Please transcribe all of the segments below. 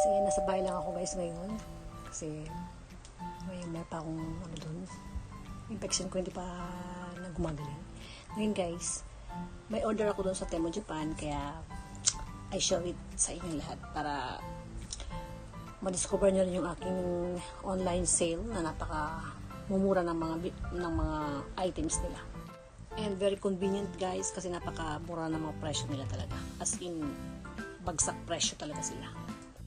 guys, ngayon nasa bahay lang ako guys ngayon. Kasi may pa akong ano doon. Infection ko hindi pa nagumagaling. Ngayon guys, may order ako doon sa Temu Japan, kaya I show it sa inyo lahat para ma-discover nyo rin yung aking online sale na napaka mumura ng mga items nila. And very convenient guys kasi napaka-mura ng mga presyo nila talaga. As in, bagsak presyo talaga sila.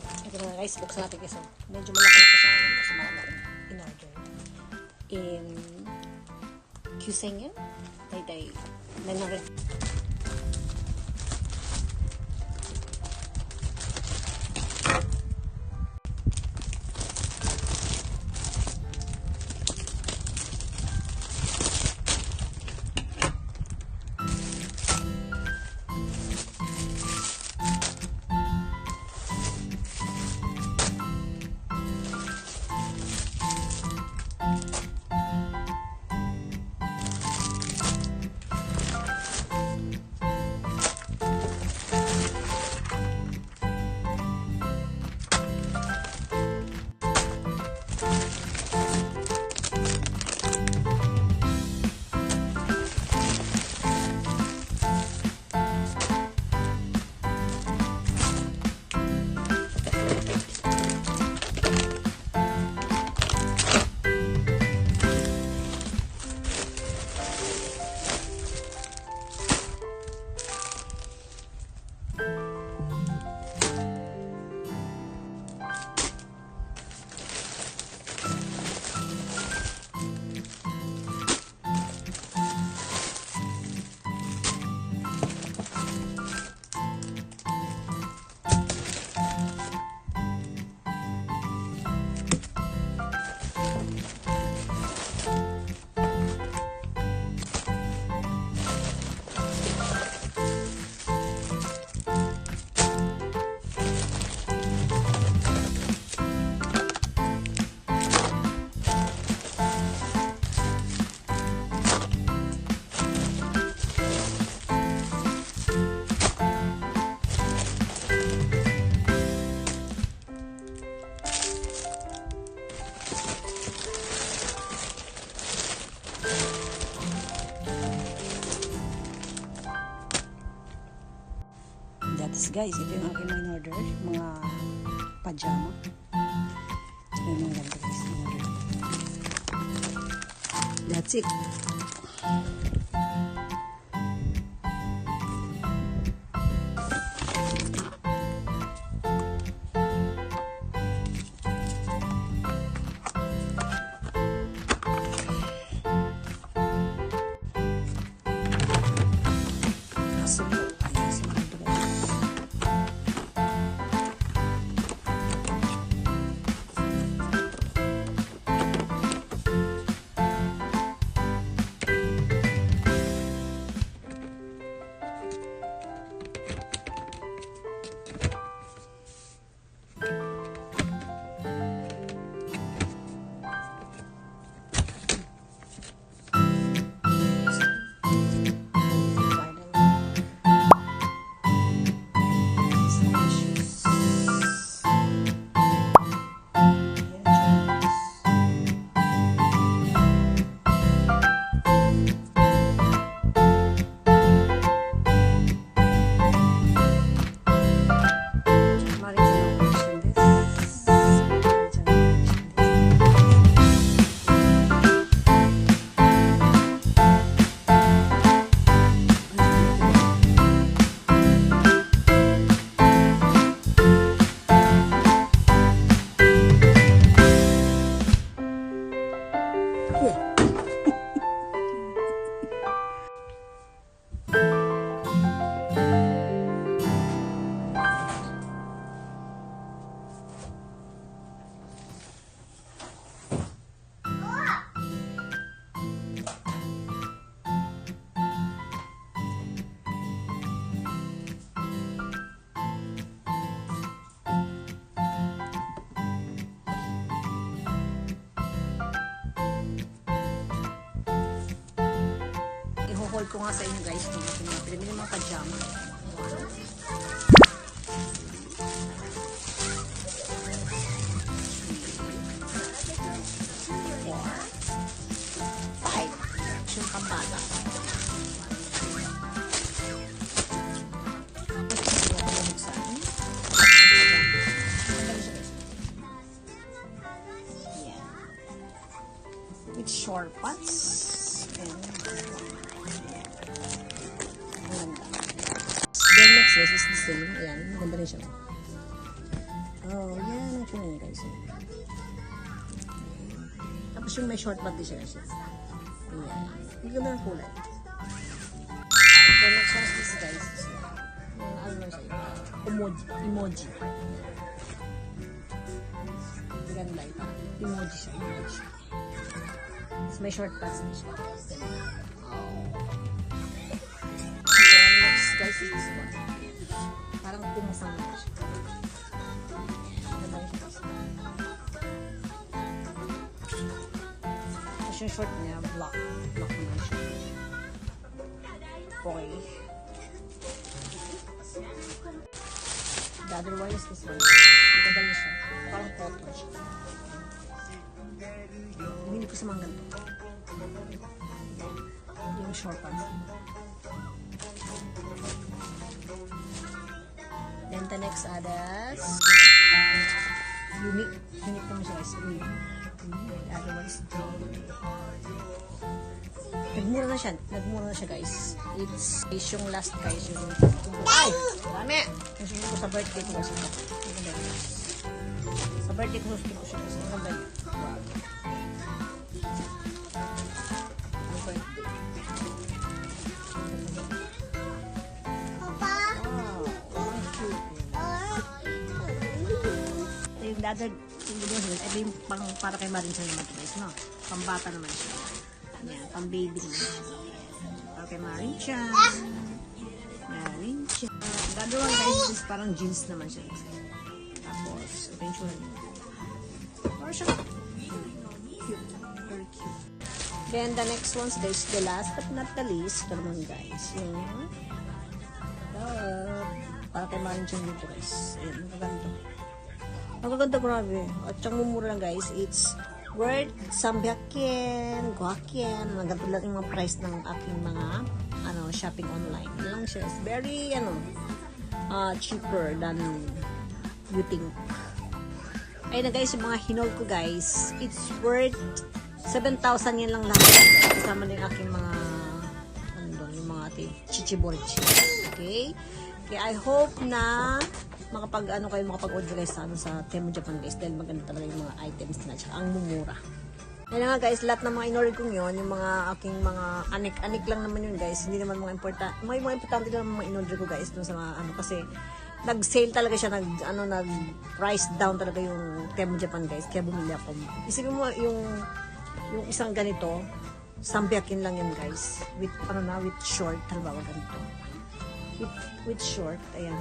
Ito na guys, buksan natin guys. Medyo malaki-laki sa akin kasi marami akong in-order. In Kyusengen, day 900. That's guys, ito yung aking mga order, mga pajama. Ito yung mga ganda guys, order. That's it. I-hold ko nga sa inyo guys kung pinili mga pajama. Wow. short pants. And maganda. Then next guys is the same. Ayan, maganda rin siya. Oh, yan ang tsura niya guys. Tapos yung may short pants din siya guys. Ayan. Ang ganda ng kulay. Then next one is this guys. Ano lang siya? Emoji. Ganda ito. Emoji siya. Tapos may short pants din siya. Then next guys is this one. Parang pumasang na siya. Ganda siya guys. Tapos yung short niya, black naman siya. Okay. The other one is this one. Maganda niya siya. Parang cotton siya. Hindi ko sa mga ganito. Yung short pants. Then the next others. Unique naman siya guys. Unique. The other one is Nagmura na siya guys. It's yung last guys. Yung ay! Dami! Yung susunod ko sa birthday ko kasi ito. Sa birthday ko susunod ko siya kasi ang ganda niya. Wow. Ang birthday. Wow. Ang cute. Ito yung other ito yung para kay Marin siya naman guys, no? Pambata naman siya. Yan, pang baby naman. Okay, Marin-chan. Marin-chan. The other one guys is parang jeans naman siya. Tapos, ito yung tsura niya. Or siya. Cute. Very cute. Then, the next one's guys, the last but not the least, ito naman guys, yung para kay Marin-chan dito guys. Ayan, magaganda. Magaganda, grabe. At siyang mumura lang guys, it's worth 300 yen, 500 yen. Maganda lang yung mga price ng aking mga shopping online. Ito lang siya. It's very cheaper than you think. Ayun na guys, yung mga hinol ko guys, it's worth 7,000 yen lang lahat. Kasama din aking mga yung mga chichibolchi. Okay? Kaya I hope na makapag-order guys sa Temu Japan guys dahil maganda talaga yung mga items na tsaka ang mumura. Ayun nga guys, lahat ng mga in-order kong yun, yung mga aking mga anik-anik lang naman yun guys, hindi naman mga importante lang mga in-order ko guys dun sa mga kasi nag-sale talaga siya, nag-price down talaga yung Temu Japan guys, kaya bumili ako. Isipin mo yung isang ganito, 300 yen lang yun guys, with short, halimbawa ganito. With short, ayan.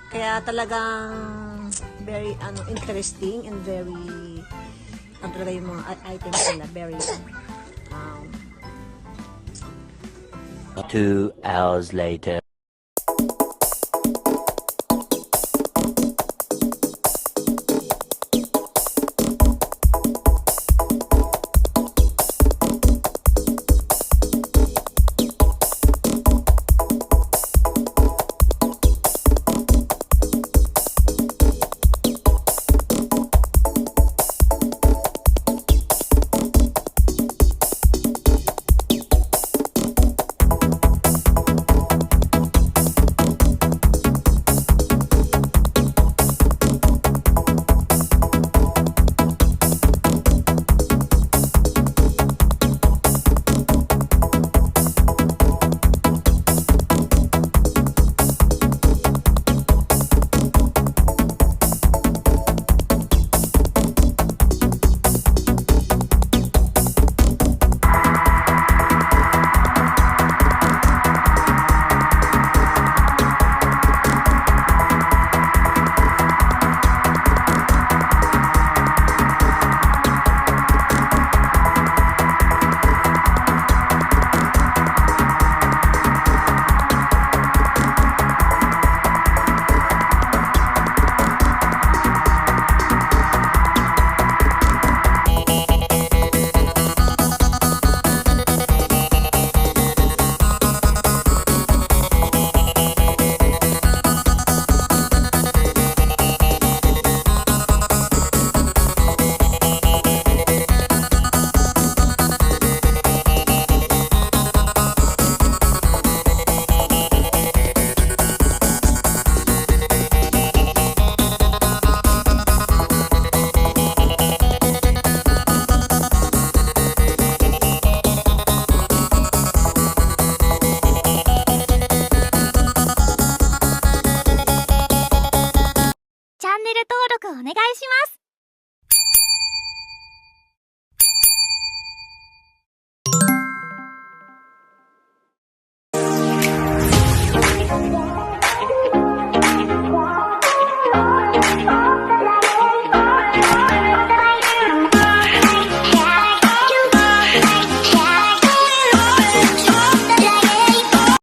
Kaya talagang very interesting and very talaga yung mga items nila very 2 hours later.